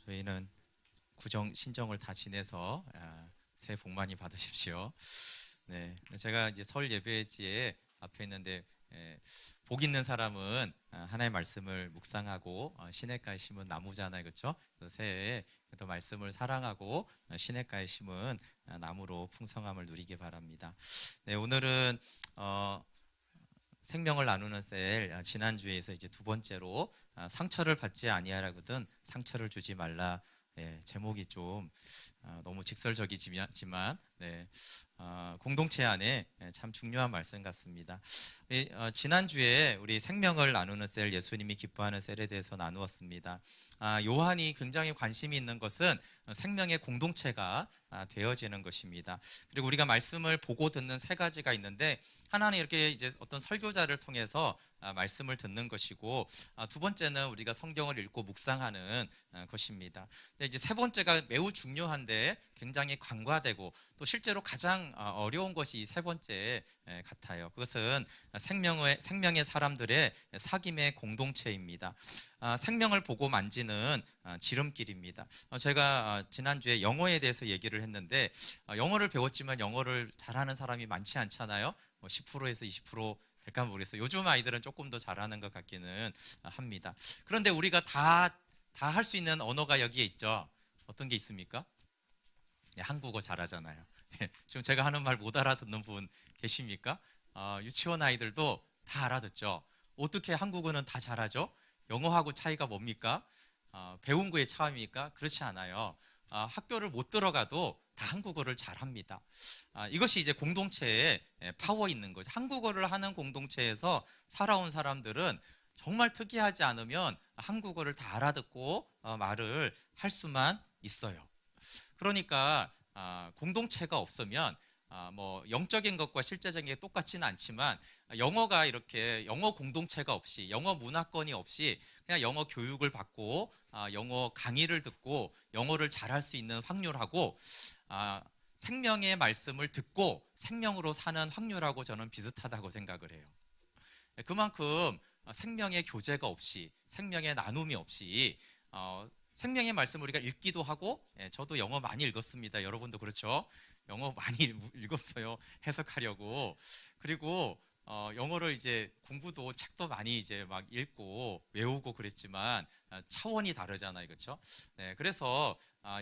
저희는 구정 신정을 다 지내서 새해 복 많이 받으십시오. 네, 제가 이제 설 예배지에 앞에 있는데 복 있는 사람은 하나님의 말씀을 묵상하고 시냇가에 심은 나무잖아요, 그렇죠? 그래서 새해에 또 말씀을 사랑하고 시냇가에 심은 나무로 풍성함을 누리기 바랍니다. 네, 오늘은 생명을 나누는 셀 지난주에서 이제 두 번째로 상처를 받지 아니하라거든 상처를 주지 말라. 제목이 좀 너무 직설적이지만 공동체 안에 참 중요한 말씀 같습니다. 지난주에 우리 생명을 나누는 셀, 예수님이 기뻐하는 셀에 대해서 나누었습니다. 요한이 굉장히 관심이 있는 것은 생명의 공동체가 되어지는 것입니다. 그리고 우리가 말씀을 보고 듣는 세 가지가 있는데, 하나는 이렇게 이제 어떤 설교자를 통해서 말씀을 듣는 것이고, 두 번째는 우리가 성경을 읽고 묵상하는 것입니다. 근데 이제 세 번째가 매우 중요한데 굉장히 간과되고 또 실제로 가장 어려운 것이 이 세 번째 같아요. 그것은 생명의 사람들의 사귐의 공동체입니다. 생명을 보고 만지는 지름길입니다. 제가 지난주에 영어에 대해서 얘기를 했는데, 영어를 배웠지만 영어를 잘하는 사람이 많지 않잖아요. 10%에서 20% 될까 모르겠어요. 요즘 아이들은 조금 더 잘하는 것 같기는 합니다. 그런데 우리가 다 할 수 있는 언어가 여기에 있죠. 어떤 게 있습니까? 네, 한국어 잘하잖아요. 네, 지금 제가 하는 말 못 알아듣는 분 계십니까? 유치원 아이들도 다 알아듣죠. 어떻게 한국어는 다 잘하죠? 영어하고 차이가 뭡니까? 배운 거의 차이입니까? 그렇지 않아요. 학교를 못 들어가도 다 한국어를 잘합니다. 이것이 이제 공동체에 파워 있는 거죠. 한국어를 하는 공동체에서 살아온 사람들은 정말 특이하지 않으면 한국어를 다 알아듣고 말을 할 수만 있어요. 그러니까 공동체가 없으면 뭐 영적인 것과 실제적인 게 똑같지는 않지만, 영어가 이렇게 영어 공동체가 없이, 영어 문화권이 없이 그냥 영어 교육을 받고 영어 강의를 듣고 영어를 잘할 수 있는 확률하고 생명의 말씀을 듣고 생명으로 사는 확률하고 저는 비슷하다고 생각을 해요. 그만큼 생명의 교제가 없이, 생명의 나눔이 없이 생명의 말씀 우리가 읽기도 하고, 저도 영어 많이 읽었습니다. 여러분도 그렇죠? 영어 많이 읽었어요. 해석하려고. 그리고 영어를 이제 공부도 책도 많이 이제 막 읽고 외우고 그랬지만 차원이 다르잖아요, 그렇죠? 네, 그래서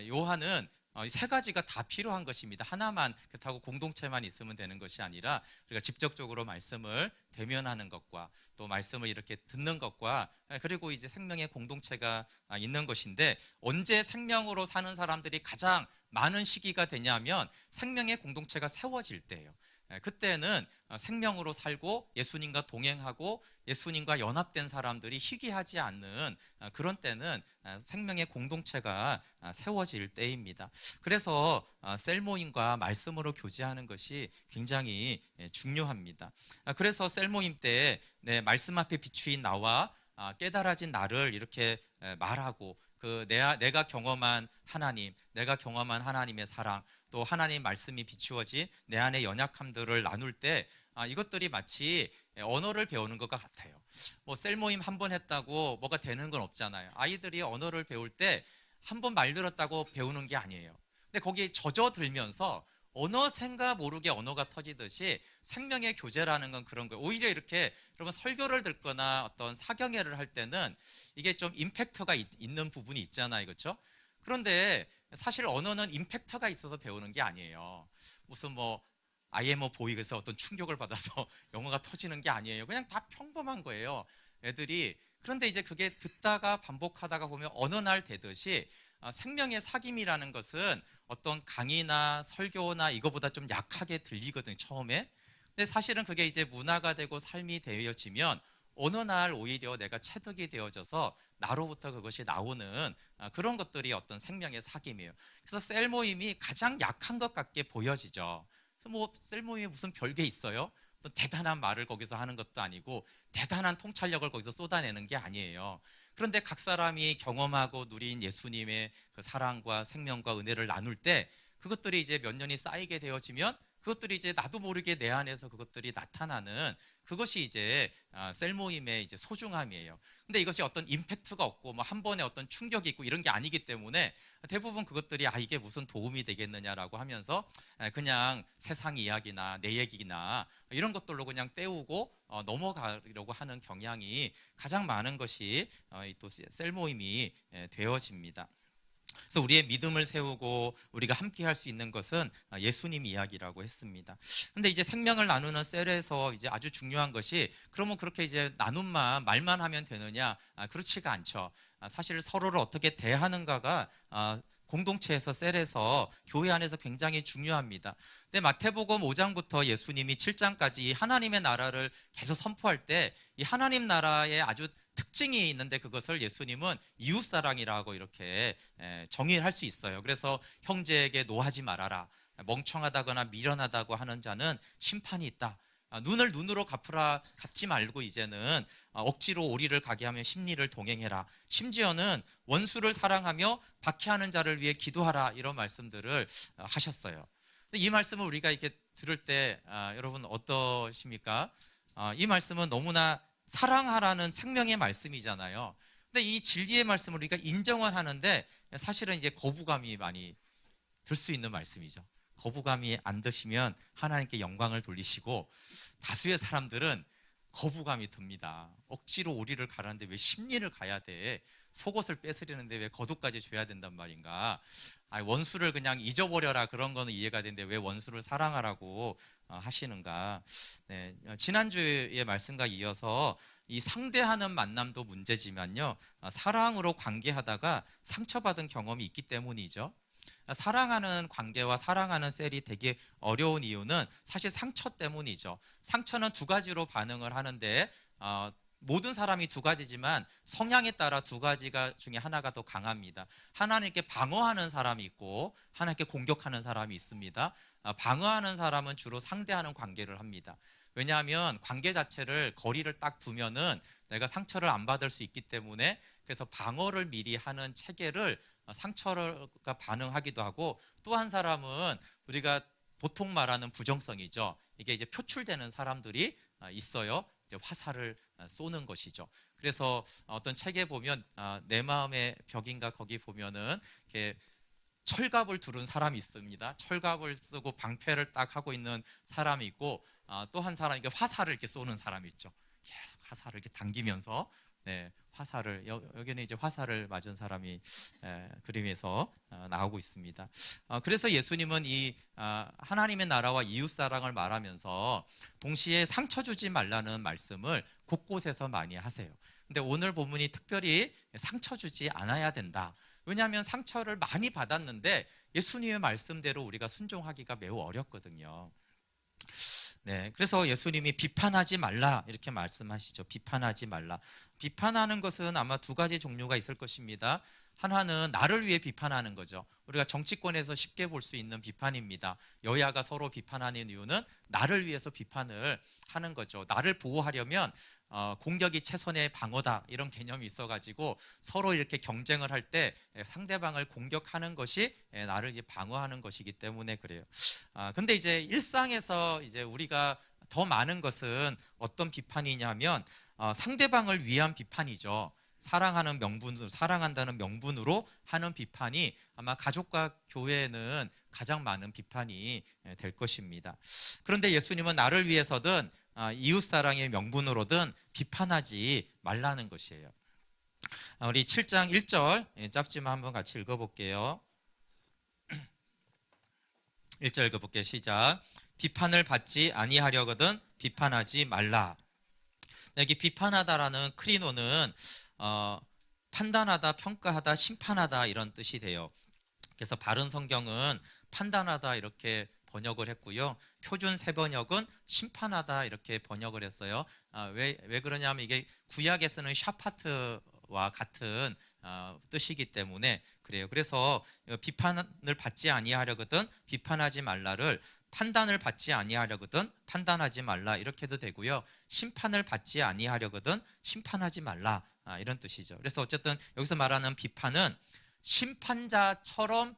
요한은 세 가지가 다 필요한 것입니다. 하나만 그렇다고 공동체만 있으면 되는 것이 아니라 우리가 직접적으로 말씀을 대면하는 것과 또 말씀을 이렇게 듣는 것과, 그리고 이제 생명의 공동체가 있는 것인데, 언제 생명으로 사는 사람들이 가장 많은 시기가 되냐면 생명의 공동체가 세워질 때예요. 그때는 생명으로 살고 예수님과 동행하고 예수님과 연합된 사람들이 희귀하지 않는 그런 때는 생명의 공동체가 세워질 때입니다. 그래서 셀 모임과 말씀으로 교제하는 것이 굉장히 중요합니다. 그래서 셀 모임 때 말씀 앞에 비추인 나와 깨달아진 나를 이렇게 말하고, 내가 경험한 하나님, 내가 경험한 하나님의 사랑, 또 하나님 말씀이 비추어진 내 안의 연약함들을 나눌 때 이것들이 마치 언어를 배우는 것과 같아요. 뭐 셀 모임 한 번 했다고 뭐가 되는 건 없잖아요. 아이들이 언어를 배울 때 한 번 말 들었다고 배우는 게 아니에요. 근데 거기에 젖어들면서 언어생가 모르게 언어가 터지듯이 생명의 교제라는 건 그런 거예요. 오히려 이렇게 여러분 설교를 듣거나 어떤 사경회를 할 때는 이게 좀 임팩트가 있는 부분이 있잖아요, 그렇죠? 그런데 사실 언어는 임팩트가 있어서 배우는 게 아니에요. 무슨 뭐 I am a boy 그래서 어떤 충격을 받아서 영어가 터지는 게 아니에요. 그냥 다 평범한 거예요, 애들이. 그런데 이제 그게 듣다가 반복하다가 보면 어느 날 되듯이 생명의 사귐이라는 것은 어떤 강의나 설교나 이거보다 좀 약하게 들리거든요, 처음에. 근데 사실은 그게 이제 문화가 되고 삶이 되어지면 어느 날 오히려 내가 체득이 되어져서 나로부터 그것이 나오는 그런 것들이 어떤 생명의 사귐이에요. 그래서 셀 모임이 가장 약한 것 같게 보여지죠. 뭐 셀 모임에 무슨 별게 있어요? 또 대단한 말을 거기서 하는 것도 아니고 대단한 통찰력을 거기서 쏟아내는 게 아니에요. 그런데 각 사람이 경험하고 누린 예수님의 그 사랑과 생명과 은혜를 나눌 때 그것들이 이제 몇 년이 쌓이게 되어지면 그것들이 이제 나도 모르게 내 안에서 그것들이 나타나는 그것이 이제 셀 모임의 이제 소중함이에요. 근데 이것이 어떤 임팩트가 없고 뭐 한 번에 어떤 충격이 있고 이런 게 아니기 때문에 대부분 그것들이 이게 무슨 도움이 되겠느냐라고 하면서 그냥 세상 이야기나 내 얘기나 이런 것들로 그냥 때우고 넘어가려고 하는 경향이 가장 많은 것이 또 셀 모임이 되어집니다. 그래서 우리의 믿음을 세우고 우리가 함께 할 수 있는 것은 예수님 이야기라고 했습니다. 근데 이제 생명을 나누는 셀에서 이제 아주 중요한 것이 그러면 그렇게 이제 나눔만 말만 하면 되느냐? 그렇지가 않죠. 사실 서로를 어떻게 대하는가가 공동체에서 셀에서 교회 안에서 굉장히 중요합니다. 근데 마태복음 5장부터 예수님이 7장까지 하나님의 나라를 계속 선포할 때 이 하나님 나라의 아주 특징이 있는데 그것을 예수님은 이웃사랑이라고 이렇게 정의할 수 있어요. 그래서 형제에게 노하지 말아라. 멍청하다거나 미련하다고 하는 자는 심판이 있다. 눈을 눈으로 갚지 말고 이제는 억지로 오리를 가게 하며 심리를 동행해라. 심지어는 원수를 사랑하며 박해하는 자를 위해 기도하라. 이런 말씀들을 하셨어요. 이 말씀을 우리가 이렇게 들을 때 여러분 어떠십니까? 이 말씀은 너무나 사랑하라는 생명의 말씀이잖아요. 근데 이 진리의 말씀을 우리가 인정은 하는데 사실은 이제 거부감이 많이 들 수 있는 말씀이죠. 거부감이 안 드시면 하나님께 영광을 돌리시고, 다수의 사람들은 거부감이 듭니다. 억지로 오리를 가라는데 왜 심리를 가야 돼? 속옷을 뺏으려는데 왜 겉옷까지 줘야 된단 말인가? 원수를 그냥 잊어버려라, 그런 거는 이해가 되는데 왜 원수를 사랑하라고 하시는가? 네, 지난주의 말씀과 이어서 이 상대하는 만남도 문제지만요, 사랑으로 관계하다가 상처받은 경험이 있기 때문이죠. 사랑하는 관계와 사랑하는 셀이 되게 어려운 이유는 사실 상처 때문이죠. 상처는 두 가지로 반응을 하는데 모든 사람이 두 가지지만 성향에 따라 두 가지가 중에 하나가 더 강합니다. 하나님께 방어하는 사람이 있고 하나님께 공격하는 사람이 있습니다. 방어하는 사람은 주로 상대하는 관계를 합니다. 왜냐하면 관계 자체를 거리를 딱 두면은 내가 상처를 안 받을 수 있기 때문에, 그래서 방어를 미리 하는 체계를 상처가 반응하기도 하고, 또 한 사람은 우리가 보통 말하는 부정성이죠. 이게 이제 표출되는 사람들이 있어요. 이제 화살을 쏘는 것이죠. 그래서 어떤 책에 보면 내 마음의 벽인가 거기 보면은 이렇게 철갑을 두른 사람이 있습니다. 철갑을 쓰고 방패를 딱 하고 있는 사람이 있고, 또 한 사람 이게 화살을 이렇게 쏘는 사람이 있죠. 계속 화살을 이렇게 당기면서 화살을 여기는 이제 화살을 맞은 사람이 그림에서 나오고 있습니다. 그래서 예수님은 이 하나님의 나라와 이웃 사랑을 말하면서 동시에 상처 주지 말라는 말씀을 곳곳에서 많이 하세요. 근데 오늘 본문이 특별히 상처 주지 않아야 된다. 왜냐하면 상처를 많이 받았는데 예수님의 말씀대로 우리가 순종하기가 매우 어렵거든요. 네, 그래서 예수님이 비판하지 말라 이렇게 말씀하시죠. 비판하지 말라. 비판하는 것은 아마 두 가지 종류가 있을 것입니다. 하나는 나를 위해 비판하는 거죠. 우리가 정치권에서 쉽게 볼 수 있는 비판입니다. 여야가 서로 비판하는 이유는 나를 위해서 비판을 하는 거죠. 나를 보호하려면 공격이 최선의 방어다, 이런 개념이 있어가지고 서로 이렇게 경쟁을 할 때 상대방을 공격하는 것이 나를 이제 방어하는 것이기 때문에 그래요. 근데 이제 일상에서 이제 우리가 더 많은 것은 어떤 비판이냐면 상대방을 위한 비판이죠. 사랑하는 명분으로, 사랑한다는 명분으로 하는 비판이 아마 가족과 교회에는 가장 많은 비판이 될 것입니다. 그런데 예수님은 나를 위해서든 이웃사랑의 명분으로든 비판하지 말라는 것이에요. 우리 7장 1절 짧지만 한번 같이 읽어볼게요. 1절 읽어볼게요. 시작. 비판을 받지 아니하려거든 비판하지 말라. 여기 비판하다라는 크리노는 판단하다, 평가하다, 심판하다 이런 뜻이 돼요. 그래서 바른 성경은 판단하다 이렇게 번역을 했고요. 표준 새번역은 심판하다 이렇게 번역을 했어요. 왜 그러냐면 이게 구약에 쓰는 샤파트와 같은 뜻이기 때문에 그래요. 그래서 비판을 받지 아니하려거든 비판하지 말라를 판단을 받지 아니하려거든 판단하지 말라 이렇게도 되고요. 심판을 받지 아니하려거든 심판하지 말라 이런 뜻이죠. 그래서 어쨌든 여기서 말하는 비판은 심판자처럼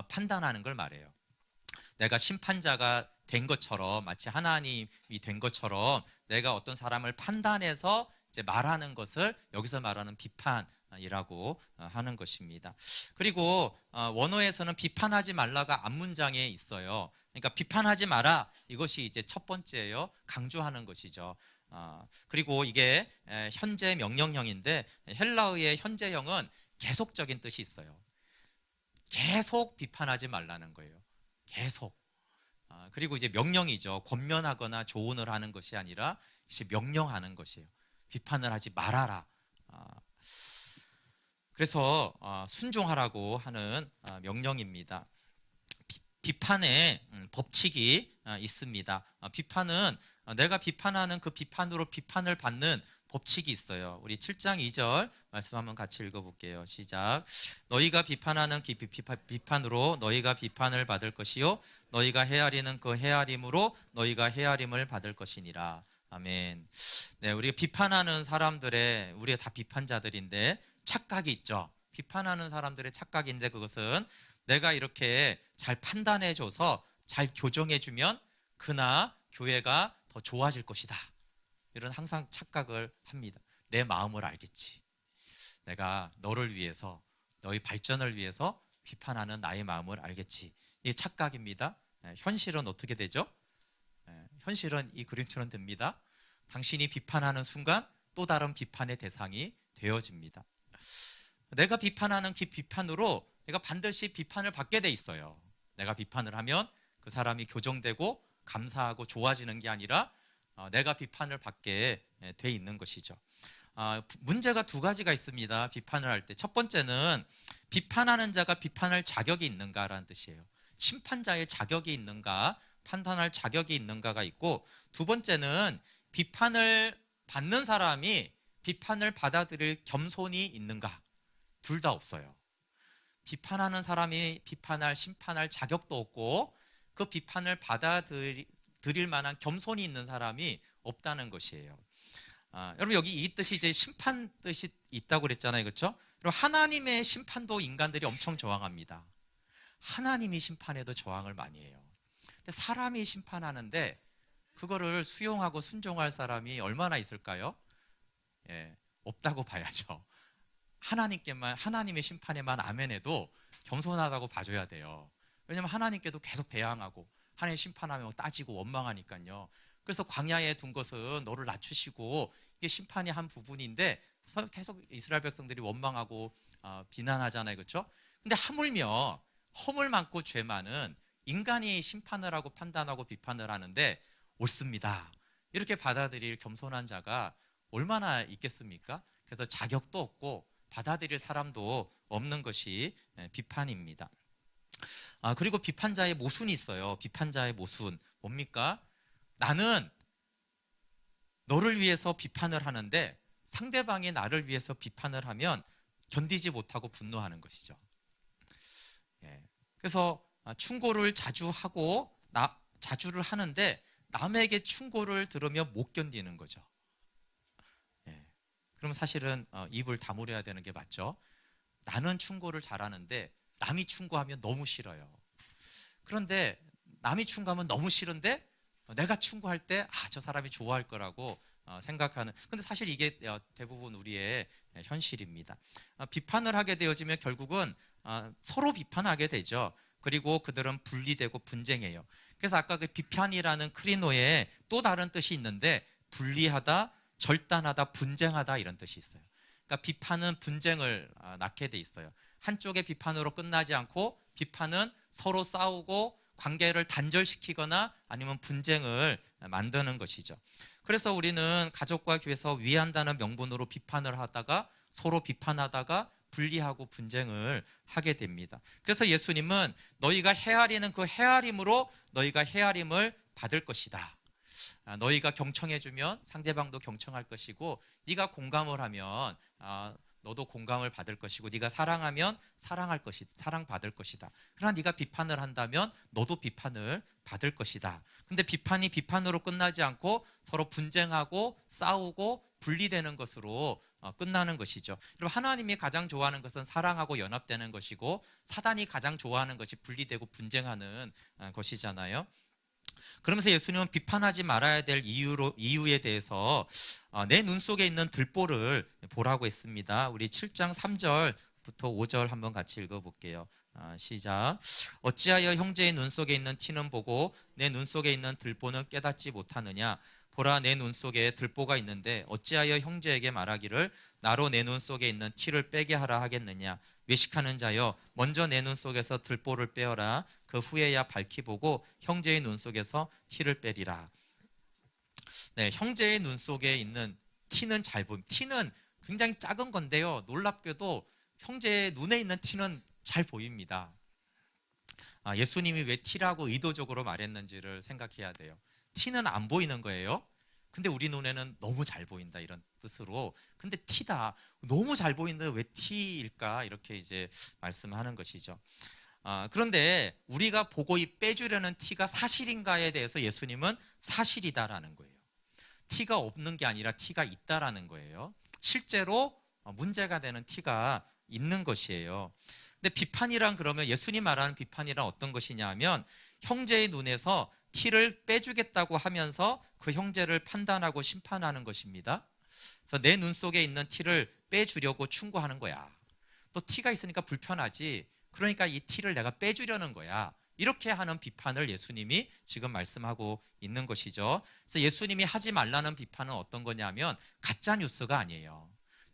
판단하는 걸 말해요. 내가 심판자가 된 것처럼, 마치 하나님이 된 것처럼 내가 어떤 사람을 판단해서 이제 말하는 것을 여기서 말하는 비판이라고 하는 것입니다. 그리고 원어에서는 비판하지 말라가 앞문장에 있어요. 그러니까 비판하지 마라, 이것이 이제 첫 번째예요. 강조하는 것이죠. 그리고 이게 현재 명령형인데 헬라어의 현재형은 계속적인 뜻이 있어요. 계속 비판하지 말라는 거예요. 계속. 그리고 이제 명령이죠. 권면하거나 조언을 하는 것이 아니라 이제 명령하는 것이에요. 비판을 하지 말아라. 그래서 순종하라고 하는 명령입니다. 비판의 법칙이 있습니다. 비판은 내가 비판하는 그 비판으로 비판을 받는 법칙이 있어요. 우리 7장 2절 말씀 한번 같이 읽어볼게요. 시작. 너희가 비판하는 비판으로 너희가 비판을 받을 것이요 너희가 헤아리는 그 헤아림으로 너희가 헤아림을 받을 것이니라. 아멘. 네, 우리가 비판하는 사람들의, 우리가 다 비판자들인데 착각이 있죠. 비판하는 사람들의 착각인데 그것은 내가 이렇게 잘 판단해줘서 잘 교정해주면 그나 교회가 더 좋아질 것이다. 이런 항상 착각을 합니다. 내 마음을 알겠지. 내가 너를 위해서, 너희 발전을 위해서 비판하는 나의 마음을 알겠지. 이게 착각입니다. 현실은 어떻게 되죠? 현실은 이 그림처럼 됩니다. 당신이 비판하는 순간 또 다른 비판의 대상이 되어집니다. 내가 비판하는 그 비판으로 내가 반드시 비판을 받게 돼 있어요. 내가 비판을 하면 그 사람이 교정되고 감사하고 좋아지는 게 아니라 내가 비판을 받게 돼 있는 것이죠. 문제가 두 가지가 있습니다. 비판을 할 때. 첫 번째는 비판하는 자가 비판할 자격이 있는가라는 뜻이에요. 심판자의 자격이 있는가, 판단할 자격이 있는가가 있고, 두 번째는 비판을 받는 사람이 비판을 받아들일 겸손이 있는가. 둘 다 없어요. 비판하는 사람이 비판할, 심판할 자격도 없고 그 비판을 받아들일 만한 겸손이 있는 사람이 없다는 것이에요. 여러분 여기 이 뜻이 이제 심판 뜻이 있다고 그랬잖아요, 그렇죠? 그리고 하나님의 심판도 인간들이 엄청 저항합니다. 하나님이 심판에도 저항을 많이 해요. 근데 사람이 심판하는데 그거를 수용하고 순종할 사람이 얼마나 있을까요? 없다고 봐야죠. 하나님께만, 하나님의 심판에만 아멘해도 겸손하다고 봐줘야 돼요. 왜냐하면 하나님께도 계속 대항하고 하나님 심판하면 따지고 원망하니까요. 그래서 광야에 둔 것은 너를 낮추시고 이게 심판의 한 부분인데 계속 이스라엘 백성들이 원망하고 비난하잖아요, 그렇죠? 근데 하물며 허물 많고 죄 많은 인간이 심판을 하고 판단하고 비판을 하는데 옳습니다, 이렇게 받아들일 겸손한 자가 얼마나 있겠습니까? 그래서 자격도 없고 받아들일 사람도 없는 것이 비판입니다. 그리고 비판자의 모순이 있어요. 비판자의 모순 뭡니까? 나는 너를 위해서 비판을 하는데 상대방이 나를 위해서 비판을 하면 견디지 못하고 분노하는 것이죠. 그래서 충고를 자주 하고 자주를 하는데 남에게 충고를 들으면 못 견디는 거죠. 그럼 사실은 입을 다물어야 되는 게 맞죠. 나는 충고를 잘하는데 남이 충고하면 너무 싫어요. 그런데 남이 충고하면 너무 싫은데 내가 충고할 때 저 사람이 좋아할 거라고 생각하는, 근데 사실 이게 대부분 우리의 현실입니다. 비판을 하게 되어지면 결국은 서로 비판하게 되죠. 그리고 그들은 분리되고 분쟁해요. 그래서 아까 그 비판이라는 크리노에 또 다른 뜻이 있는데 분리하다, 절단하다, 분쟁하다 이런 뜻이 있어요. 그러니까 비판은 분쟁을 낳게 돼 있어요. 한쪽의 비판으로 끝나지 않고 비판은 서로 싸우고 관계를 단절시키거나 아니면 분쟁을 만드는 것이죠. 그래서 우리는 가족과 교회에서 위한다는 명분으로 비판을 하다가 서로 비판하다가 분리하고 분쟁을 하게 됩니다. 그래서 예수님은 너희가 헤아리는 그 헤아림으로 너희가 헤아림을 받을 것이다. 너희가 경청해주면 상대방도 경청할 것이고 네가 공감을 하면 너도 공감을 받을 것이고 네가 사랑하면 사랑받을 것이다. 그러나 네가 비판을 한다면 너도 비판을 받을 것이다. 근데 비판이 비판으로 끝나지 않고 서로 분쟁하고 싸우고 분리되는 것으로 끝나는 것이죠. 그리고 하나님이 가장 좋아하는 것은 사랑하고 연합되는 것이고 사단이 가장 좋아하는 것이 분리되고 분쟁하는 것이잖아요. 그러면서 예수님은 비판하지 말아야 될 이유에 대해서 내 눈 속에 있는 들보를 보라고 했습니다. 우리 7장 3절부터 5절 한번 같이 읽어볼게요. 시작. 어찌하여 형제의 눈 속에 있는 티는 보고 내 눈 속에 있는 들보는 깨닫지 못하느냐. 보라, 내 눈 속에 들보가 있는데 어찌하여 형제에게 말하기를 나로 내 눈 속에 있는 티를 빼게 하라 하겠느냐. 외식하는 자여, 먼저 내 눈 속에서 들보를 빼어라. 그 후에야 밝히 보고 형제의 눈 속에서 티를 빼리라. 네, 형제의 눈 속에 있는 티는 잘 보입니다. 티는 굉장히 작은 건데요, 놀랍게도 형제의 눈에 있는 티는 잘 보입니다. 예수님이 왜 티라고 의도적으로 말했는지를 생각해야 돼요. 티는 안 보이는 거예요. 근데 우리 눈에는 너무 잘 보인다, 이런 뜻으로. 근데 티다, 너무 잘 보이는데 왜 티일까, 이렇게 이제 말씀하는 것이죠. 그런데 우리가 보고 이 빼주려는 티가 사실인가에 대해서 예수님은 사실이다라는 거예요. 티가 없는 게 아니라 티가 있다라는 거예요. 실제로 문제가 되는 티가 있는 것이에요. 근데 비판이란, 그러면 예수님 말하는 비판이란 어떤 것이냐 하면, 형제의 눈에서 티를 빼주겠다고 하면서 그 형제를 판단하고 심판하는 것입니다. 그래서 내 눈 속에 있는 티를 빼주려고 충고하는 거야. 또 티가 있으니까 불편하지, 그러니까 이 티를 내가 빼주려는 거야. 이렇게 하는 비판을 예수님이 지금 말씀하고 있는 것이죠. 그래서 예수님이 하지 말라는 비판은 어떤 거냐면 가짜 뉴스가 아니에요.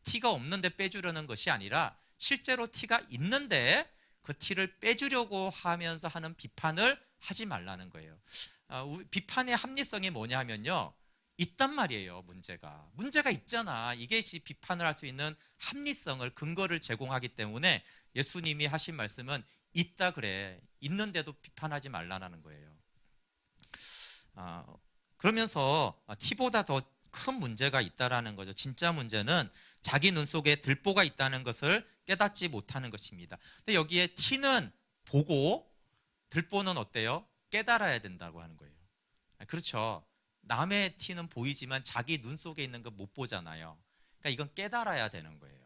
티가 없는데 빼주려는 것이 아니라 실제로 티가 있는데 그 티를 빼주려고 하면서 하는 비판을 하지 말라는 거예요. 비판의 합리성이 뭐냐 하면요, 있단 말이에요. 문제가 있잖아. 이게 비판을 할 수 있는 합리성을, 근거를 제공하기 때문에 예수님이 하신 말씀은 있다 그래, 있는데도 비판하지 말라는 거예요. 그러면서 티보다 더 큰 문제가 있다라는 거죠. 진짜 문제는 자기 눈 속에 들보가 있다는 것을 깨닫지 못하는 것입니다. 근데 여기에 티는 보고 들보는 어때요? 깨달아야 된다고 하는 거예요. 그렇죠. 남의 티는 보이지만 자기 눈 속에 있는 건 못 보잖아요. 그러니까 이건 깨달아야 되는 거예요.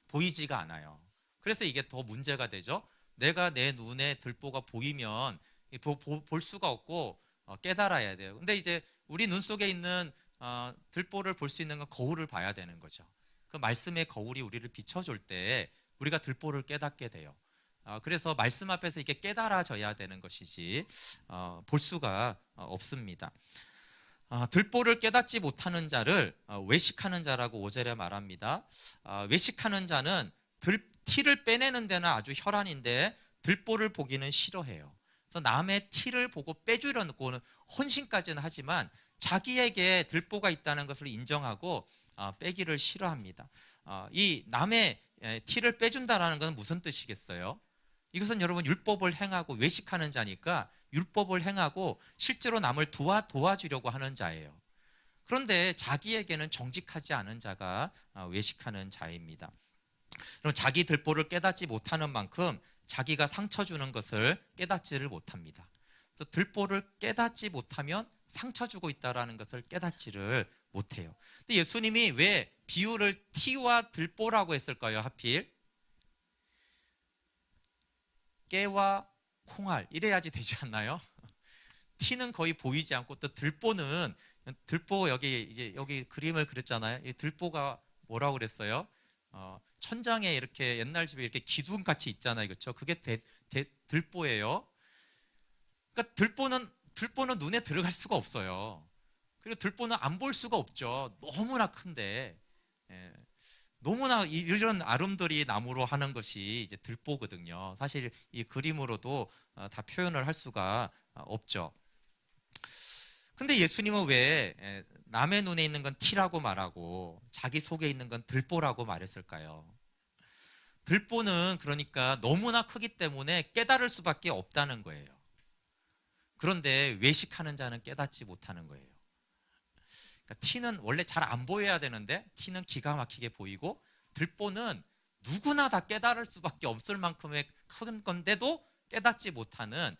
보이지가 않아요. 그래서 이게 더 문제가 되죠. 내가 내 눈에 들보가 보이면 볼 수가 없고 깨달아야 돼요. 근데 이제 우리 눈 속에 있는 들보를 볼 수 있는 건 거울을 봐야 되는 거죠. 그 말씀의 거울이 우리를 비춰줄 때 우리가 들보를 깨닫게 돼요. 그래서 말씀 앞에서 이게 깨달아져야 되는 것이지 볼 수가 없습니다. 들보를 깨닫지 못하는 자를 외식하는 자라고 5절에 말합니다. 외식하는 자는 티를 빼내는 데는 아주 혈안인데 들보를 보기는 싫어해요. 그래서 남의 티를 보고 빼주려고는 헌신까지는 하지만 자기에게 들보가 있다는 것을 인정하고 빼기를 싫어합니다. 이 남의 티를 빼준다라는 것은 무슨 뜻이겠어요? 이것은 여러분 율법을 행하고 외식하는 자니까 율법을 행하고 실제로 남을 도와주려고 하는 자예요. 그런데 자기에게는 정직하지 않은 자가 외식하는 자입니다. 그럼 자기 들보를 깨닫지 못하는 만큼 자기가 상처 주는 것을 깨닫지를 못합니다. 그래서 들보를 깨닫지 못하면 상처 주고 있다는 것을 깨닫지를 못해요. 근데 예수님이 왜 비유를 티와 들보라고 했을까요? 하필 깨와 콩알 이래야지 되지 않나요? 티는 거의 보이지 않고 또 들보는, 들보 여기 그림을 그렸잖아요. 이 들보가 뭐라고 그랬어요? 천장에 이렇게 옛날 집에 이렇게 기둥 같이 있잖아요, 그렇죠? 그게 들보예요. 그러니까 들보는 눈에 들어갈 수가 없어요. 그리고 들보는 안 볼 수가 없죠. 너무나 큰데, 너무나 이런 아름드리 나무로 하는 것이 이제 들보거든요. 사실 이 그림으로도 다 표현을 할 수가 없죠. 근데 예수님은 왜 남의 눈에 있는 건 티라고 말하고 자기 속에 있는 건 들보라고 말했을까요? 들보는 그러니까 너무나 크기 때문에 깨달을 수밖에 없다는 거예요. 그런데 외식하는 자는 깨닫지 못하는 거예요. 그러니까 티는 원래 잘 안 보여야 되는데 티는 기가 막히게 보이고, 들보는 누구나 다 깨달을 수밖에 없을 만큼의 큰 건데도 깨닫지 못하는,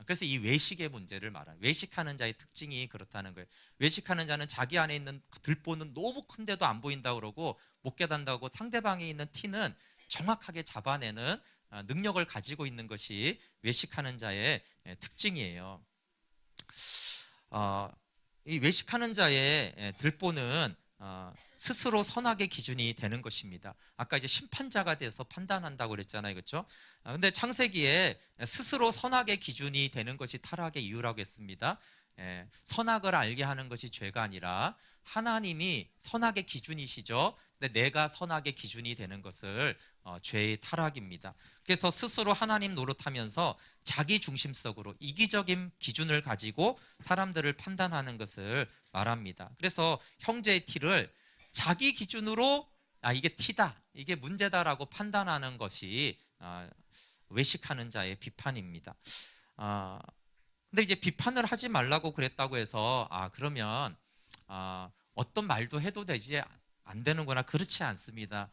그래서 이 외식의 문제를 말해요. 외식하는 자의 특징이 그렇다는 거예요. 외식하는 자는 자기 안에 있는 들보는 너무 큰데도 안 보인다고 그러고 못 깨닫는다고, 상대방에 있는 티는 정확하게 잡아내는 능력을 가지고 있는 것이 외식하는 자의 특징이에요. 이 외식하는 자의 들보는 스스로 선악의 기준이 되는 것입니다. 아까 이제 심판자가 돼서 판단한다고 그랬잖아요, 그렇죠? 근데 창세기에 스스로 선악의 기준이 되는 것이 타락의 이유라고 했습니다. 선악을 알게 하는 것이 죄가 아니라 하나님이 선악의 기준이시죠. 근데 내가 선악의 기준이 되는 것을 죄의 타락입니다. 그래서 스스로 하나님 노릇하면서 자기 중심적으로 이기적인 기준을 가지고 사람들을 판단하는 것을 말합니다. 그래서 형제의 티를 자기 기준으로 이게 티다, 이게 문제다라고 판단하는 것이 외식하는 자의 비판입니다. 근데 이제 비판을 하지 말라고 그랬다고 해서 그러면 어떤 말도 해도 되지 안 되는구나, 그렇지 않습니다.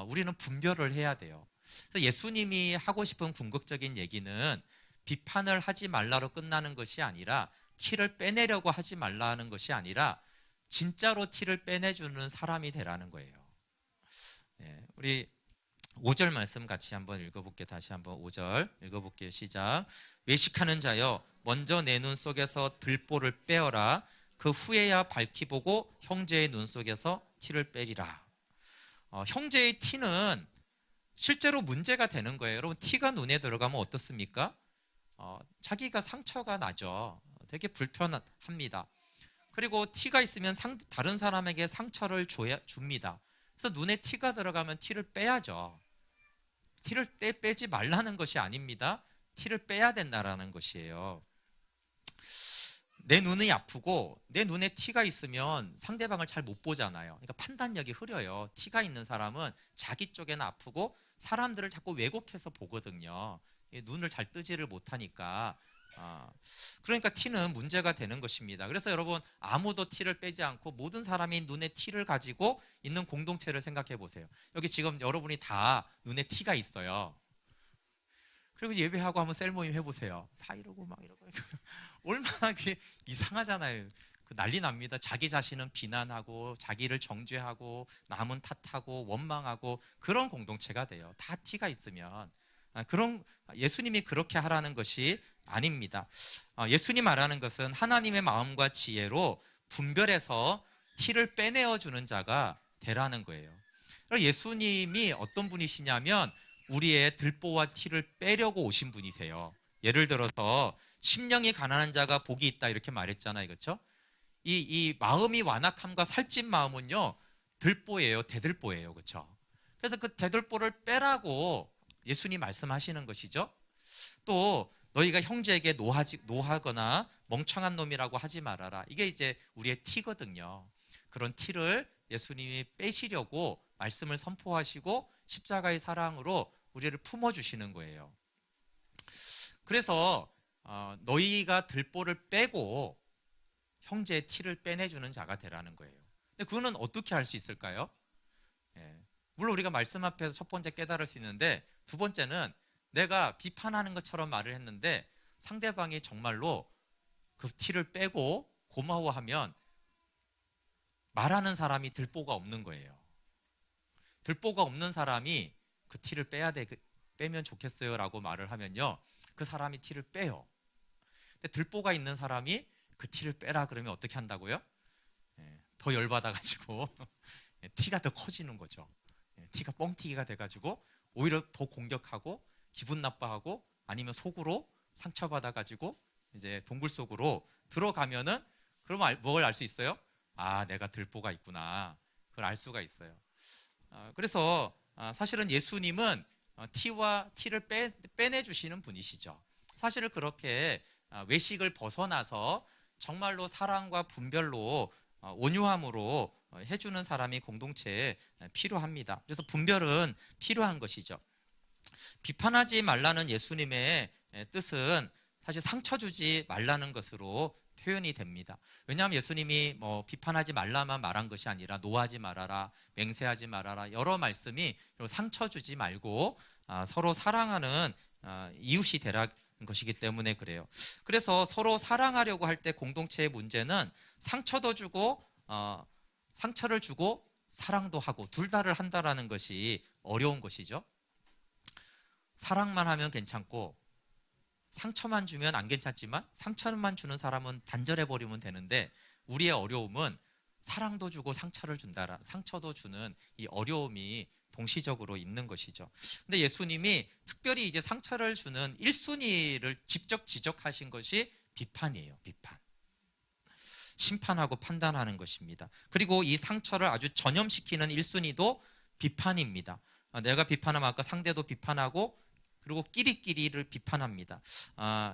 우리는 분별을 해야 돼요. 그래서 예수님이 하고 싶은 궁극적인 얘기는 비판을 하지 말라로 끝나는 것이 아니라 티를 빼내려고 하지 말라는 것이 아니라 진짜로 티를 빼내주는 사람이 되라는 거예요. 우리 5절 말씀 같이 한번 읽어볼게요. 다시 한번 5절 읽어볼게요. 시작. 외식하는 자여 먼저 내 눈 속에서 들보를 빼어라. 그 후에야 밝히 보고 형제의 눈 속에서 티를 빼리라. 형제의 티는 실제로 문제가 되는 거예요. 여러분, 티가 눈에 들어가면 어떻습니까? 자기가 상처가 나죠. 되게 불편합니다. 그리고 티가 있으면 다른 사람에게 상처를 줍니다. 그래서 눈에 티가 들어가면 티를 빼야죠. 티를 빼지 말라는 것이 아닙니다. 티를 빼야 된다라는 것이에요. 내 눈이 아프고 내 눈에 티가 있으면 상대방을 잘 못 보잖아요. 그러니까 판단력이 흐려요. 티가 있는 사람은 자기 쪽에는 아프고 사람들을 자꾸 왜곡해서 보거든요. 눈을 잘 뜨지를 못하니까. 그러니까 티는 문제가 되는 것입니다. 그래서 여러분, 아무도 티를 빼지 않고 모든 사람이 눈에 티를 가지고 있는 공동체를 생각해 보세요. 여기 지금 여러분이 다 눈에 티가 있어요. 그리고 예배하고 한번 셀 모임 해보세요. 다 이러고 막 이러고 얼마나 그게 이상하잖아요. 난리 납니다. 자기 자신은 비난하고 자기를 정죄하고 남은 탓하고 원망하고 그런 공동체가 돼요. 다 티가 있으면. 그런 예수님이 그렇게 하라는 것이 아닙니다. 예수님 말하는 것은 하나님의 마음과 지혜로 분별해서 티를 빼내어 주는 자가 되라는 거예요. 예수님이 어떤 분이시냐면 우리의 들보와 티를 빼려고 오신 분이세요. 예를 들어서 심령이 가난한 자가 복이 있다 이렇게 말했잖아요, 그렇죠? 이 마음이 완악함과 살찐 마음은요 들보예요, 대들보예요, 그렇죠? 그래서 그 대들보를 빼라고 예수님 말씀하시는 것이죠. 또 너희가 형제에게 노하거나 멍청한 놈이라고 하지 말아라. 이게 이제 우리의 티거든요. 그런 티를 예수님이 빼시려고 말씀을 선포하시고 십자가의 사랑으로 우리를 품어주시는 거예요. 그래서 너희가 들보를 빼고 형제의 티를 빼내주는 자가 되라는 거예요. 근데 그거는 어떻게 할 수 있을까요? 물론 우리가 말씀 앞에서 첫 번째 깨달을 수 있는데, 두 번째는 내가 비판하는 것처럼 말을 했는데 상대방이 정말로 그 티를 빼고 고마워하면 말하는 사람이 들보가 없는 거예요. 들보가 없는 사람이 그 티를 빼면 좋겠어요 라고 말을 하면요, 그 사람이 티를 빼요. 근데 들보가 있는 사람이 그 티를 빼라 그러면 어떻게 한다고요? 더 열받아가지고 티가 더 커지는 거죠. 티가 뻥튀기가 돼가지고 오히려 더 공격하고 기분 나빠하고 아니면 속으로 상처받아가지고 이제 동굴 속으로 들어가면은 그러면 뭘 알 수 있어요? 내가 들보가 있구나. 그걸 알 수가 있어요. 그래서 사실은 예수님은 티를 빼내주시는 분이시죠. 사실 그렇게 외식을 벗어나서 정말로 사랑과 분별로 온유함으로 해주는 사람이 공동체에 필요합니다. 그래서 분별은 필요한 것이죠. 비판하지 말라는 예수님의 뜻은 사실 상처 주지 말라는 것으로 표현이 됩니다. 왜냐하면 예수님이 비판하지 말라만 말한 것이 아니라 노하지 말아라, 맹세하지 말아라, 여러 말씀이 상처 주지 말고 서로 사랑하는 이웃이 되라는 것이기 때문에 그래요. 그래서 서로 사랑하려고 할 때 공동체의 문제는 상처도 주고 상처를 주고 사랑도 하고 둘 다를 한다라는 것이 어려운 것이죠. 사랑만 하면 괜찮고 상처만 주면 안 괜찮지만 상처만 주는 사람은 단절해 버리면 되는데, 우리의 어려움은 사랑도 주고 상처를 준다라, 상처도 주는 이 어려움이 동시적으로 있는 것이죠. 근데 예수님이 특별히 이제 상처를 주는 1순위를 직접 지적하신 것이 비판이에요. 비판. 심판하고 판단하는 것입니다. 그리고 이 상처를 아주 전염시키는 1순위도 비판입니다. 내가 비판하면 아까 상대도 비판하고, 그리고 끼리끼리를 비판합니다.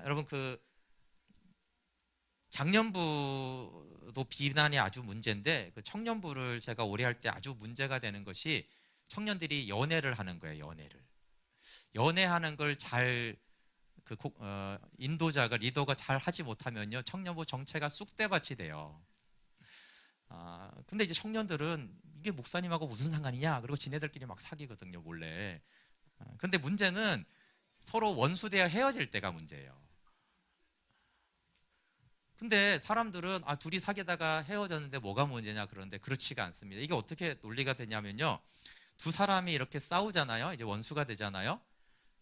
여러분, 그 장년부도 비난이 아주 문제인데, 그 청년부를 제가 오래 할 때 아주 문제가 되는 것이, 청년들이 연애를 하는 거예요. 연애하는 걸 잘 인도자가, 리더가 잘 하지 못하면요, 청년부 정체가 쑥대밭이 돼요. 근데 이제 청년들은 이게 목사님하고 무슨 상관이냐, 그리고 지네들끼리 막 사귀거든요, 몰래. 근데 문제는 서로 원수되어 헤어질 때가 문제예요. 근데 사람들은 둘이 사귀다가 헤어졌는데 뭐가 문제냐, 그런데 그렇지가 않습니다. 이게 어떻게 논리가 되냐면요, 두 사람이 이렇게 싸우잖아요. 이제 원수가 되잖아요.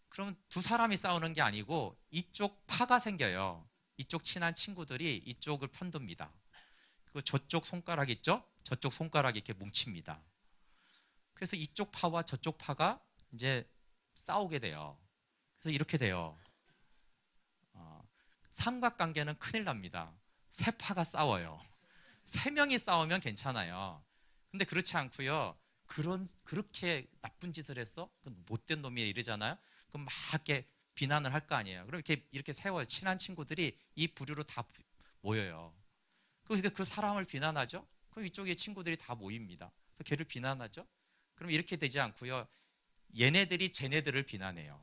그럼 두 사람이 싸우는 게 아니고 이쪽 파가 생겨요. 이쪽 친한 친구들이 이쪽을 편듭니다. 그 저쪽 손가락 있죠? 저쪽 손가락이 이렇게 뭉칩니다. 그래서 이쪽 파와 저쪽 파가 이제 싸우게 돼요. 그래서 이렇게 돼요. 삼각관계는 큰일 납니다. 세 파가 싸워요. 세 명이 싸우면 괜찮아요. 근데 그렇지 않고요. 그렇게 나쁜 짓을 했어? 못된 놈이야 이러잖아요. 그럼 막 이렇게 비난을 할 거 아니에요. 그럼 이렇게 세워요. 친한 친구들이 이 부류로 다 모여요. 그래서 그 사람을 비난하죠. 그럼 이쪽에 친구들이 다 모입니다. 그래서 걔를 비난하죠. 그럼 이렇게 되지 않고요. 얘네들이 쟤네들을 비난해요.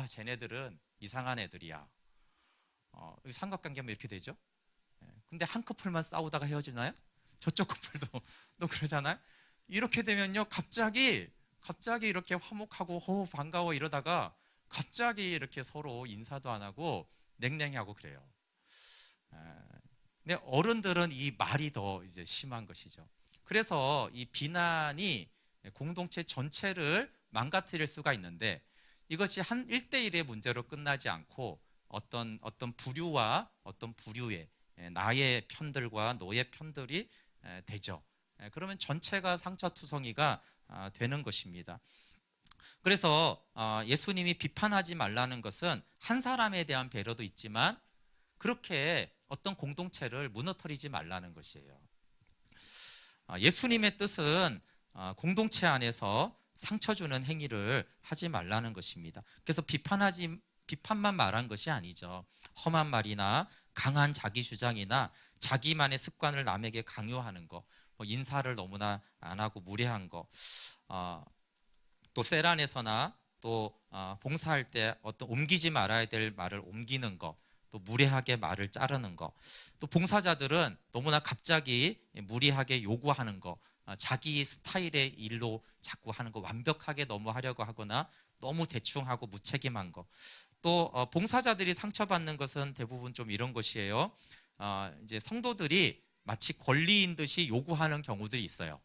쟤네들은 이상한 애들이야. 삼각관계면 이렇게 되죠. 근데 한 커플만 싸우다가 헤어지나요? 저쪽 커플도 또 그러잖아요. 이렇게 되면요, 갑자기 이렇게 화목하고 반가워 이러다가 갑자기 이렇게 서로 인사도 안 하고 냉랭하고 그래요. 근데 어른들은 이 말이 더 이제 심한 것이죠. 그래서 이 비난이 공동체 전체를 망가뜨릴 수가 있는데, 이것이 한 1대1의 문제로 끝나지 않고 어떤 부류와 어떤 부류의 나의 편들과 너의 편들이 되죠. 그러면 전체가 상처투성이가 되는 것입니다. 그래서 예수님이 비판하지 말라는 것은 한 사람에 대한 배려도 있지만 그렇게 어떤 공동체를 무너뜨리지 말라는 것이에요. 예수님의 뜻은 공동체 안에서 상처 주는 행위를 하지 말라는 것입니다. 그래서 비판만 말한 것이 아니죠. 험한 말이나 강한 자기 주장이나 자기만의 습관을 남에게 강요하는 거, 인사를 너무나 안 하고 무례한 거, 또 세란에서나 또 봉사할 때 어떤 옮기지 말아야 될 말을 옮기는 거, 또 무례하게 말을 자르는 거, 또 봉사자들은 너무나 갑자기 무리하게 요구하는 거, 자기 스타일의 일로 자꾸 하는 거, 완벽하게 너무 하려고 하거나 너무 대충하고 무책임한 거. 또 봉사자들이 상처받는 것은 대부분 좀 이런 것이에요. 이제 성도들이 마치 권리인 듯이 요구하는 경우들이 있어요.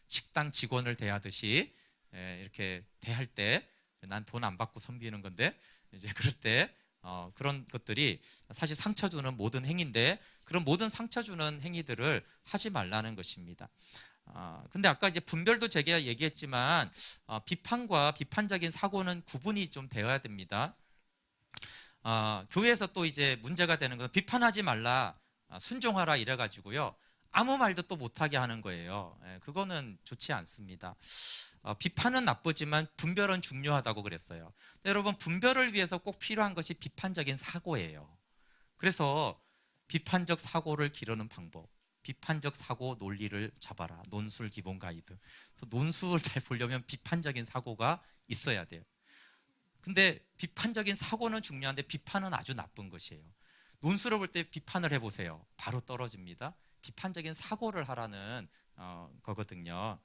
식당 직원을 대하듯이 이렇게 대할 때, 난 돈 안 받고 섬기는 건데, 이제 그럴 때 그런 것들이 사실 상처 주는 모든 행위인데, 그런 모든 상처 주는 행위들을 하지 말라는 것입니다. 근데 아까 이제 분별도 제가 얘기했지만 비판과 비판적인 사고는 구분이 좀 되어야 됩니다. 교회에서 또 이제 문제가 되는 건 비판하지 말라, 순종하라 이래가지고요, 아무 말도 또 못하게 하는 거예요. 그거는 좋지 않습니다. 비판은 나쁘지만 분별은 중요하다고 그랬어요. 여러분, 분별을 위해서 꼭 필요한 것이 비판적인 사고예요. 그래서 비판적 사고를 기르는 방법, 비판적 사고 논리를 잡아라, 논술 기본 가이드. 그래서 논술을 잘 보려면 비판적인 사고가 있어야 돼요. 근데 비판적인 사고는 중요한데 비판은 아주 나쁜 것이에요. 논술을 볼 때 비판을 해보세요. 바로 떨어집니다. 비판적인 사고를 하라는 거거든요.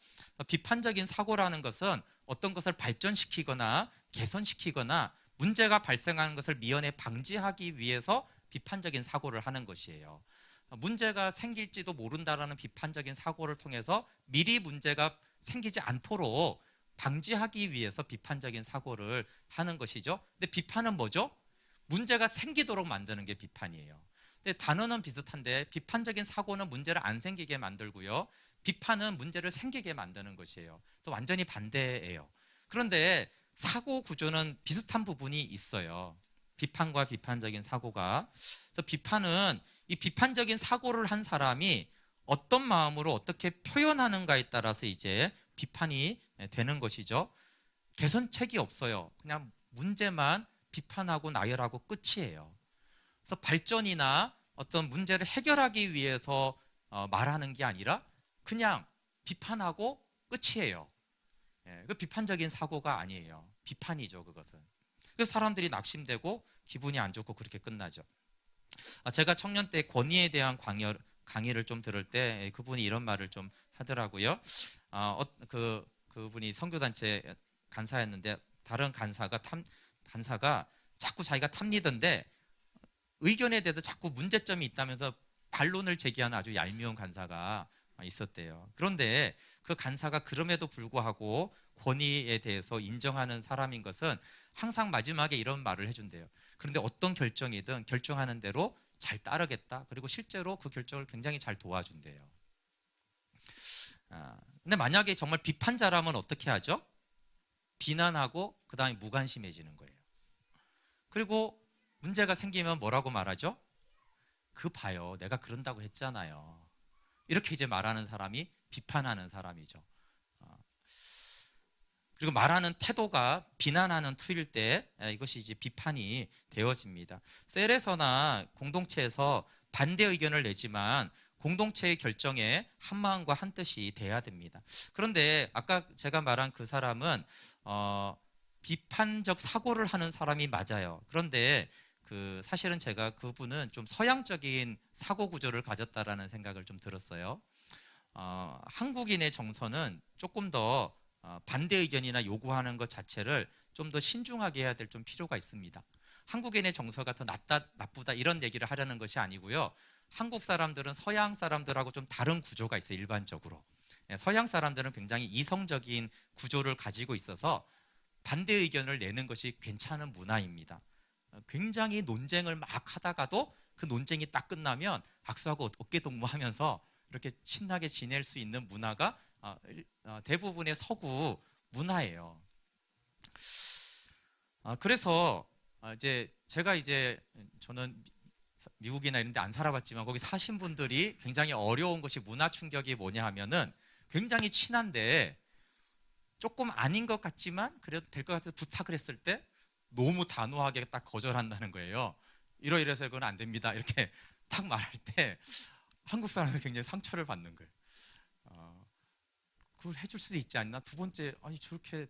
비판적인 사고라는 것은 어떤 것을 발전시키거나 개선시키거나 문제가 발생하는 것을 미연에 방지하기 위해서 비판적인 사고를 하는 것이에요. 문제가 생길지도 모른다라는 비판적인 사고를 통해서 미리 문제가 생기지 않도록 방지하기 위해서 비판적인 사고를 하는 것이죠. 근데 비판은 뭐죠? 문제가 생기도록 만드는 게 비판이에요. 근데 단어는 비슷한데 비판적인 사고는 문제를 안 생기게 만들고요. 비판은 문제를 생기게 만드는 것이에요. 그래서 완전히 반대예요. 그런데 사고 구조는 비슷한 부분이 있어요. 비판과 비판적인 사고가. 그래서 비판은 이 비판적인 사고를 한 사람이 어떤 마음으로 어떻게 표현하는가에 따라서 이제 비판이 되는 것이죠. 개선책이 없어요. 그냥 문제만 비판하고 나열하고 끝이에요. 그래서 발전이나 어떤 문제를 해결하기 위해서 말하는 게 아니라 그냥 비판하고 끝이에요. 그 비판적인 사고가 아니에요. 비판이죠, 그것은. 그래서 사람들이 낙심되고 기분이 안 좋고 그렇게 끝나죠. 제가 청년 때 권위에 대한 강의를 좀 들을 때 그분이 이런 말을 좀 하더라고요. 그분이 선교단체 간사였는데 다른 간사가 자꾸 자기가 탑리던데 의견에 대해서 자꾸 문제점이 있다면서 반론을 제기하는 아주 얄미운 간사가 있었대요. 그런데 그 간사가 그럼에도 불구하고 권위에 대해서 인정하는 사람인 것은 항상 마지막에 이런 말을 해준대요. 그런데 어떤 결정이든 결정하는 대로 잘 따르겠다. 그리고 실제로 그 결정을 굉장히 잘 도와준대요. 근데 만약에 정말 비판자라면 어떻게 하죠? 비난하고 그 다음에 무관심해지는 거예요. 그리고 문제가 생기면 뭐라고 말하죠? 그 봐요. 내가 그런다고 했잖아요. 이렇게 이제 말하는 사람이 비판하는 사람이죠. 그리고 말하는 태도가 비난하는 투일 때 이것이 이제 비판이 되어집니다. 셀에서나 공동체에서 반대 의견을 내지만 공동체의 결정에 한 마음과 한 뜻이 돼야 됩니다. 그런데 아까 제가 말한 그 사람은 비판적 사고를 하는 사람이 맞아요. 그런데 사실은 제가 그분은 좀 서양적인 사고 구조를 가졌다라는 생각을 좀 들었어요. 한국인의 정서는 조금 더 반대 의견이나 요구하는 것 자체를 좀 더 신중하게 해야 될 좀 필요가 있습니다. 한국인의 정서가 더 낫다 나쁘다 이런 얘기를 하려는 것이 아니고요. 한국 사람들은 서양 사람들하고 좀 다른 구조가 있어요. 일반적으로 서양 사람들은 굉장히 이성적인 구조를 가지고 있어서 반대 의견을 내는 것이 괜찮은 문화입니다. 굉장히 논쟁을 막 하다가도 그 논쟁이 딱 끝나면 악수하고 어깨동무하면서 이렇게 친하게 지낼 수 있는 문화가 대부분의 서구 문화예요. 그래서 저는 미국이나 이런 데 안 살아봤지만 거기 사신 분들이 굉장히 어려운 것이 문화 충격이 뭐냐 하면은 굉장히 친한데 조금 아닌 것 같지만 그래도 될 것 같아서 부탁을 했을 때 너무 단호하게 딱 거절한다는 거예요. 이러이러해서 그건 안 됩니다. 이렇게 딱 말할 때 한국 사람이 굉장히 상처를 받는 거예요. 그걸 해줄 수도 있지 않나? 두 번째, 아니 저렇게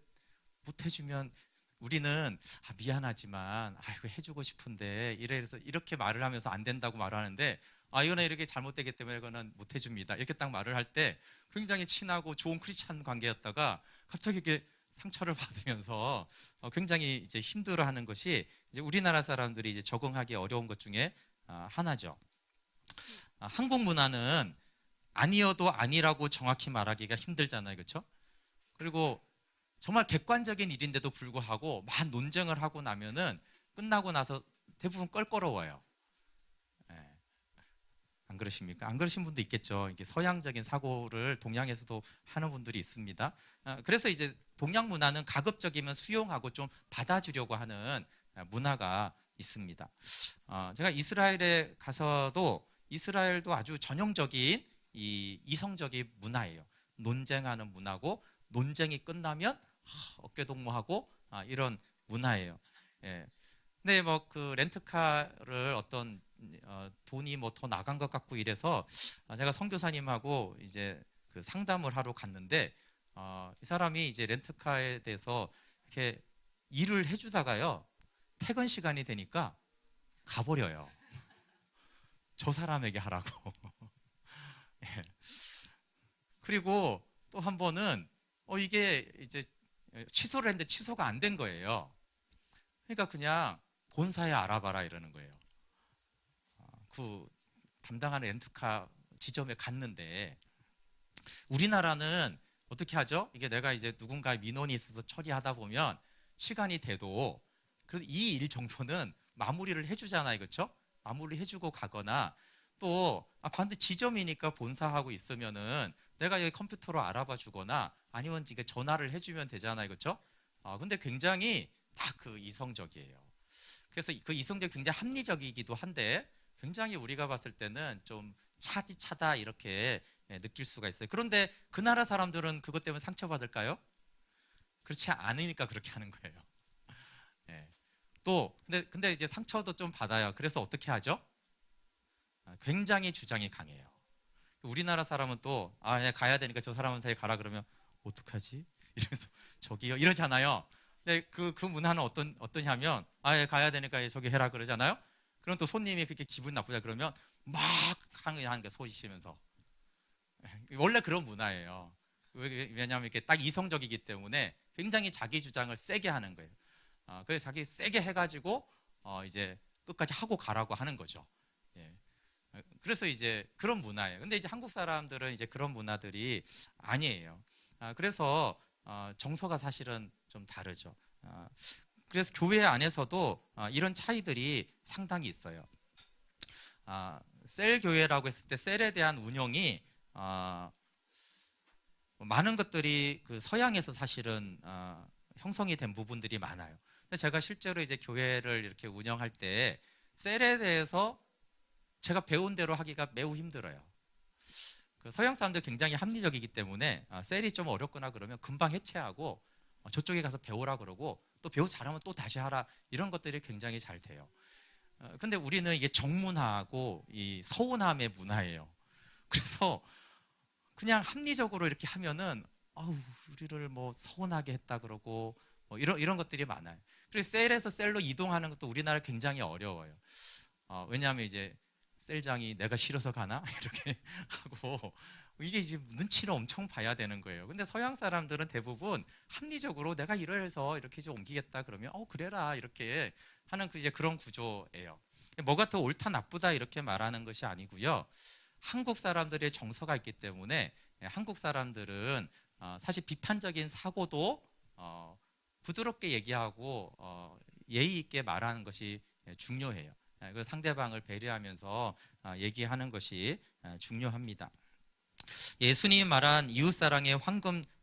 못 해주면 우리는 미안하지만 이거 해주고 싶은데 이래서 이렇게 말을 하면서 안 된다고 말하는데 이거는 이렇게 잘못되기 때문에 이거는 못 해줍니다. 이렇게 딱 말을 할 때 굉장히 친하고 좋은 크리스찬 관계였다가 갑자기 이렇게 상처를 받으면서 굉장히 이제 힘들어하는 것이 이제 우리나라 사람들이 이제 적응하기 어려운 것 중에 하나죠. 한국 문화는 아니어도 아니라고 정확히 말하기가 힘들잖아요, 그렇죠? 그리고 정말 객관적인 일인데도 불구하고 막 논쟁을 하고 나면은 끝나고 나서 대부분 껄끄러워요. 안 그러십니까? 안 그러신 분도 있겠죠. 이게 서양적인 사고를 동양에서도 하는 분들이 있습니다. 그래서 이제 동양 문화는 가급적이면 수용하고 좀 받아주려고 하는 문화가 있습니다. 제가 이스라엘에 가서도 이스라엘도 아주 전형적인 이성적인 문화예요. 논쟁하는 문화고 논쟁이 끝나면 어깨동무하고 이런 문화예요. 근데 뭐 그 렌트카를 어떤 돈이 뭐 더 나간 것 같고 이래서 제가 선교사님하고 이제 그 상담을 하러 갔는데 이 사람이 이제 렌트카에 대해서 이렇게 일을 해주다가요 퇴근 시간이 되니까 가버려요. 저 사람에게 하라고. 예. 그리고 또 한 번은 이게 이제 취소를 했는데 취소가 안 된 거예요. 그러니까 그냥 본사에 알아봐라 이러는 거예요. 그 담당하는 렌트카 지점에 갔는데 우리나라는 어떻게 하죠? 이게 내가 이제 누군가의 민원이 있어서 처리하다 보면 시간이 돼도 그래도 이 일 정도는 마무리를 해주잖아요, 그렇죠? 마무리 해주고 가거나 또 반대 지점이니까 본사하고 있으면은 내가 여기 컴퓨터로 알아봐 주거나 아니면 이게 전화를 해주면 되잖아요, 그렇죠? 근데 굉장히 다 그 이성적이에요. 그래서 그 이성적 굉장히 합리적이기도 한데 굉장히 우리가 봤을 때는 좀 차다 이렇게 느낄 수가 있어요. 그런데 그 나라 사람들은 그것 때문에 상처받을까요? 그렇지 않으니까 그렇게 하는 거예요. 예. 또 근데 이제 상처도 좀 받아요. 그래서 어떻게 하죠? 굉장히 주장이 강해요. 우리나라 사람은 또 가야 되니까 저 사람한테 가라 그러면 어떡하지? 이러면서 저기요 이러잖아요. 근데 그 문화는 어떠냐면 가야 되니까 저기 해라 그러잖아요. 그럼 또 손님이 그렇게 기분 나쁘다 그러면 막 하는 게 소리치면서 원래 그런 문화예요. 왜냐하면 이렇게 딱 이성적이기 때문에 굉장히 자기 주장을 세게 하는 거예요. 그래서 자기 세게 해가지고 이제 끝까지 하고 가라고 하는 거죠. 예. 그래서 이제 그런 문화예요. 근데 이제 한국 사람들은 이제 그런 문화들이 아니에요. 그래서 정서가 사실은 좀 다르죠. 그래서 교회 안에서도 이런 차이들이 상당히 있어요. 셀 교회라고 했을 때 셀에 대한 운영이 많은 것들이 그 서양에서 사실은 형성이 된 부분들이 많아요. 근데 제가 실제로 이제 교회를 이렇게 운영할 때 셀에 대해서 제가 배운 대로 하기가 매우 힘들어요. 그 서양 사람들 굉장히 합리적이기 때문에 셀이 좀 어렵거나 그러면 금방 해체하고 저쪽에 가서 배우라 그러고 또 배우 잘하면 또 다시 하라 이런 것들이 굉장히 잘 돼요. 근데 우리는 이게 정문화하고 이 서운함의 문화예요. 그래서 그냥 합리적으로 이렇게 하면은 우리를 뭐 서운하게 했다 그러고 뭐 이런 것들이 많아요. 그래서 셀에서 셀로 이동하는 것도 우리나라 굉장히 어려워요. 왜냐하면 이제 셀장이 내가 싫어서 가나 이렇게 하고 이게 지금 눈치를 엄청 봐야 되는 거예요. 근데 서양 사람들은 대부분 합리적으로 내가 이래서 이렇게 좀 옮기겠다 그러면 그래라 이렇게 하는 이제 그런 구조예요. 뭐가 더 옳다 나쁘다 이렇게 말하는 것이 아니고요. 한국 사람들의 정서가 있기 때문에 한국 사람들은 사실 비판적인 사고도 부드럽게 얘기하고 예의 있게 말하는 것이 중요해요. 그 상대방을 배려하면서 얘기하는 것이 중요합니다. 예수님이 말한 이웃사랑의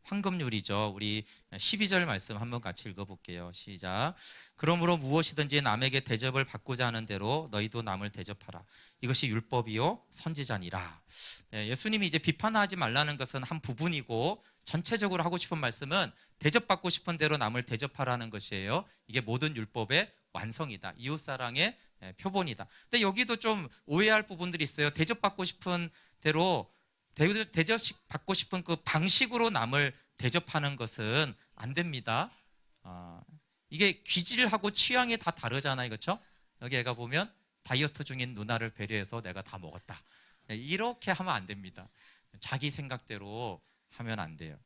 황금률이죠. 우리 12절 말씀 한번 같이 읽어볼게요. 시작. 그러므로 무엇이든지 남에게 대접을 받고자 하는 대로 너희도 남을 대접하라. 이것이 율법이요 선지자니라. 예수님이 이제 비판하지 말라는 것은 한 부분이고 전체적으로 하고 싶은 말씀은 대접받고 싶은 대로 남을 대접하라는 것이에요. 이게 모든 율법의 완성이다. 이웃사랑의 표본이다. 근데 여기도 좀 오해할 부분들이 있어요. 대접받고 싶은 대로 대접받고 싶은 그 방식으로 남을 대접하는 것은 안 됩니다. 이게 귀질하고 취향이 다 다르잖아요, 그렇죠? 여기가 보면 다이어트 중인 누나를 배려해서 내가 다 먹었다. 이렇게 하면 안 됩니다. 자기 생각대로 하면 안 돼요.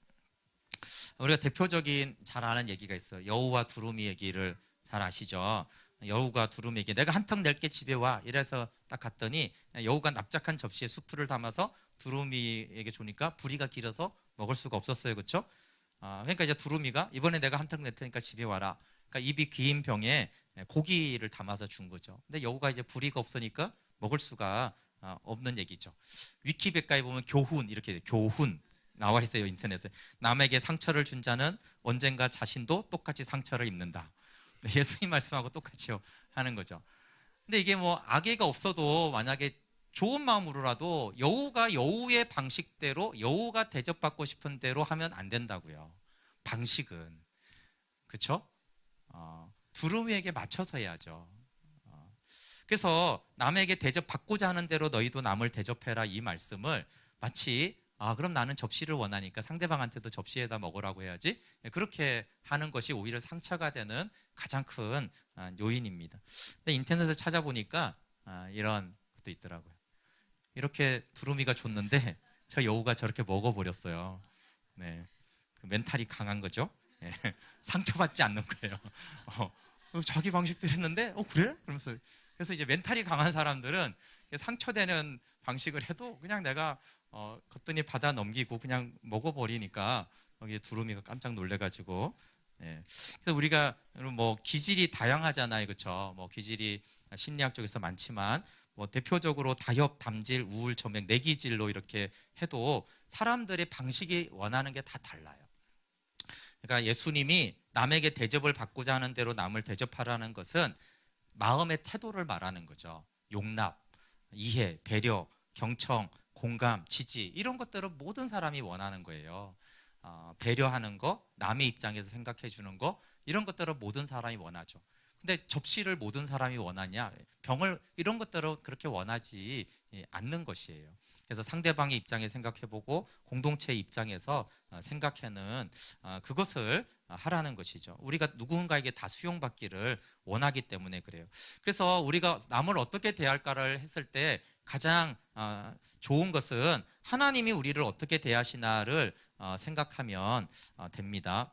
우리가 대표적인 잘 아는 얘기가 있어요. 여우와 두루미 얘기를 잘 아시죠? 여우가 두루미에게 내가 한턱 낼게 집에 와 이래서 딱 갔더니 여우가 납작한 접시에 수프를 담아서 두루미에게 주니까 부리가 길어서 먹을 수가 없었어요, 그렇죠? 그러니까 이제 두루미가 이번에 내가 한턱 낼 테니까 집에 와라. 그러니까 입이 긴 병에 고기를 담아서 준 거죠. 근데 여우가 이제 부리가 없으니까 먹을 수가 없는 얘기죠. 위키백과에 보면 교훈 이렇게 돼요. 교훈 나와 있어요, 인터넷에. 남에게 상처를 준 자는 언젠가 자신도 똑같이 상처를 입는다. 예수님 말씀하고 똑같이 하는 거죠. 근데 이게 뭐 악의가 없어도 만약에 좋은 마음으로라도 여우가 여우의 방식대로 여우가 대접받고 싶은 대로 하면 안 된다고요. 방식은 그렇죠? 두루미에게 맞춰서 해야죠. 그래서 남에게 대접받고자 하는 대로 너희도 남을 대접해라 이 말씀을 마치 그럼 나는 접시를 원하니까 상대방한테도 접시에다 먹으라고 해야지 그렇게 하는 것이 오히려 상처가 되는 가장 큰 요인입니다. 근데 인터넷을 찾아보니까 이런 것도 있더라고요. 이렇게 두루미가 줬는데 저 여우가 저렇게 먹어버렸어요. 네, 그 멘탈이 강한 거죠. 네. 상처받지 않는 거예요. 자기 방식대로 했는데 그래? 그러면서 그래서 이제 멘탈이 강한 사람들은 상처되는 방식을 해도 그냥 내가 거뜬히 받아 넘기고 그냥 먹어버리니까 여기 두루미가 깜짝 놀래가지고 예. 그래서 우리가 뭐 기질이 다양하잖아요, 그렇죠? 뭐 기질이 심리학 쪽에서 많지만 뭐 대표적으로 다협, 담질, 우울, 점액 네 기질로 이렇게 해도 사람들의 방식이 원하는 게 다 달라요. 그러니까 예수님이 남에게 대접을 받고자 하는 대로 남을 대접하라는 것은 마음의 태도를 말하는 거죠. 용납, 이해, 배려, 경청, 공감, 지지 이런 것들은 모든 사람이 원하는 거예요. 배려하는 거, 남의 입장에서 생각해 주는 거 이런 것들은 모든 사람이 원하죠. 근데 접시를 모든 사람이 원하냐? 병을 이런 것들은 그렇게 원하지 않는 것이에요. 그래서 상대방의 입장에 생각해보고 공동체 입장에서 생각하는 그것을 하라는 것이죠. 우리가 누군가에게 다 수용받기를 원하기 때문에 그래요. 그래서 우리가 남을 어떻게 대할까를 했을 때 가장 좋은 것은 하나님이 우리를 어떻게 대하시나를 생각하면 됩니다.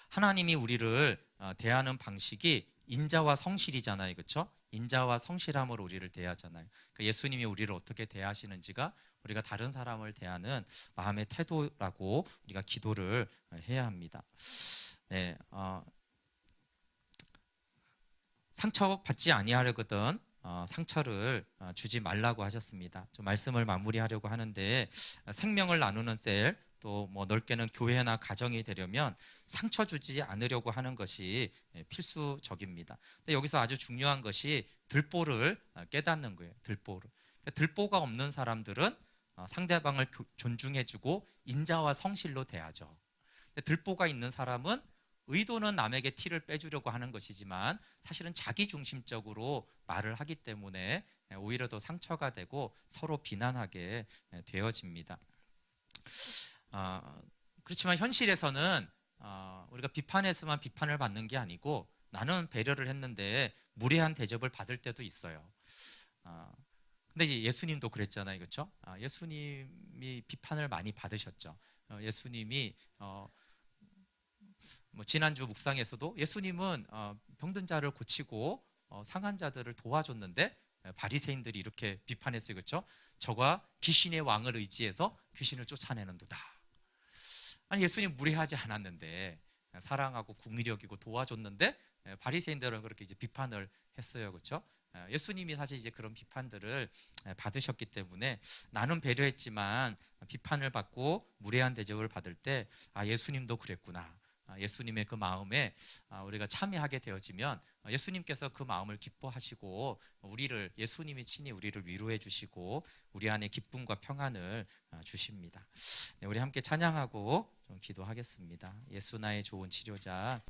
하나님이 우리를 대하는 방식이 인자와 성실이잖아요, 그렇죠? 인자와 성실함으로 우리를 대하잖아요. 그러니까 예수님이 우리를 어떻게 대하시는지가 우리가 다른 사람을 대하는 마음의 태도라고 우리가 기도를 해야 합니다. 네, 상처받지 아니하려거든 상처를 주지 말라고 하셨습니다. 좀 말씀을 마무리하려고 하는데 생명을 나누는 셀 또 뭐 넓게는 교회나 가정이 되려면 상처 주지 않으려고 하는 것이 필수적입니다. 근데 여기서 아주 중요한 것이 들보를 깨닫는 거예요. 들보를. 그러니까 들보가 없는 사람들은 상대방을 존중해주고 인자와 성실로 대하죠. 근데 들보가 있는 사람은 의도는 남에게 티를 빼주려고 하는 것이지만 사실은 자기중심적으로 말을 하기 때문에 오히려 더 상처가 되고 서로 비난하게 되어집니다. 그렇지만 현실에서는 우리가 비판에서만 비판을 받는 게 아니고 나는 배려를 했는데 무례한 대접을 받을 때도 있어요. 근데 이제 예수님도 그랬잖아요, 그렇죠? 예수님이 비판을 많이 받으셨죠. 예수님이 뭐 지난주 묵상에서도 예수님은 병든 자를 고치고 상한 자들을 도와줬는데 바리새인들이 이렇게 비판했어요, 그렇죠? 저가 귀신의 왕을 의지해서 귀신을 쫓아내는도다. 아니 예수님 무례하지 않았는데 사랑하고 궁휼히 여기고 도와줬는데 바리새인들은 그렇게 이제 비판을 했어요, 그렇죠? 예수님이 사실 이제 그런 비판들을 받으셨기 때문에 나는 배려했지만 비판을 받고 무례한 대접을 받을 때 예수님도 그랬구나. 예수님의 그 마음에 우리가 참여하게 되어지면 예수님께서 그 마음을 기뻐하시고 우리를 예수님이 친히 우리를 위로해 주시고 우리 안에 기쁨과 평안을 주십니다. 네, 우리 함께 찬양하고 좀 기도하겠습니다. 예수 나의 좋은 치료자.